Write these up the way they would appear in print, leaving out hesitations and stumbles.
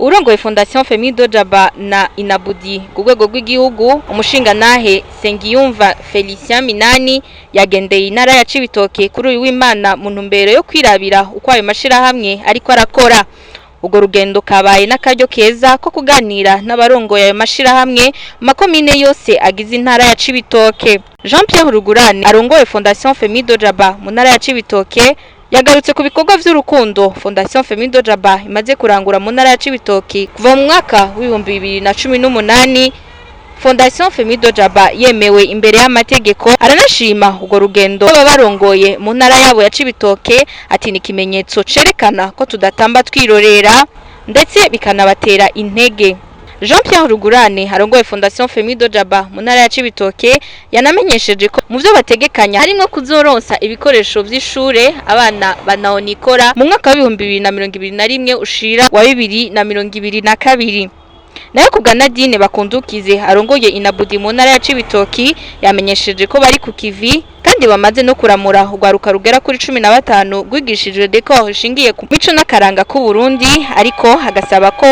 urongoye Fondation Femido Jaba na Inabudi ku rwego rw'igihugu umushingantahe Sengiyumva Felicien Minani yagendeye intara ya Cibitoke kuri uyu w'Imana mu ntumbero yo kwirabira uko ayo mashirahamwe ariko arakora. Ugo rugendo kabaye n'akaryo keza ko kuganira n'abarongoye ayo mashirahamwe makomine yose agize intara ya Cibitoke. Jean Pierre Rugurane arongoye Fondation Femido Jaba mu ntara ya Cibitoke yagarutse ku bikorwa vy'urukundo Fondation Femido Jaba imaze kurangura mu ntara ya Cibitoke kuva mu mwaka w'2018. Fondation Femido Jaba yemewe imbere y'amategeko. Aranashima ugo rugendo babarongoye mu ntara yabo ya Cibitoke ati ni kimenyetso cerekana ko tudatamba twirorera ndetse bikanabatera intege. Jean Pierre Rugurane arongoye Fondation Femido Jaba mu ntara ya Cibitoke yanamenyesheje ko mu byo bategekanya harimo kuzoronsa ibikoresho vy'ishure abana banaonikora mu mwaka wa 2021 ushira wa 2022. Nayo kugana Dine bakundukize arongoye Inabudi mu ntara ya Cibitoke yamenyesheje ko bari ku kivi kandi bamaze no kuramura ugwaruka rugera kuri 15 gwigishijwe decor ishingiye ku mico n'akaranga ku Burundi, ariko hagasaba ko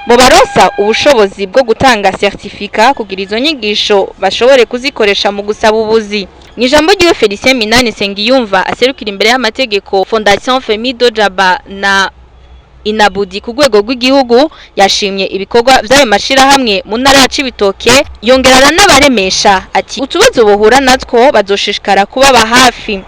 mu baronsa ubushobozi bwo gutanga certificat kugira izo nyigisho bashobore kuzikoresha mu gusaba ubuzi. Nijambo ryo Felicien Minani Sengiyumva aserukira imbere y'amategeko Fondation Femido Jaba na Inabudi ku rwego rw'igihugu yashimye ibikorwa by'ayo mashirahamwe mu ntara ya Cibitoke, yongerana n'abaremesha ati utubazo bohura natwo bazoshishikara kubaba hafi.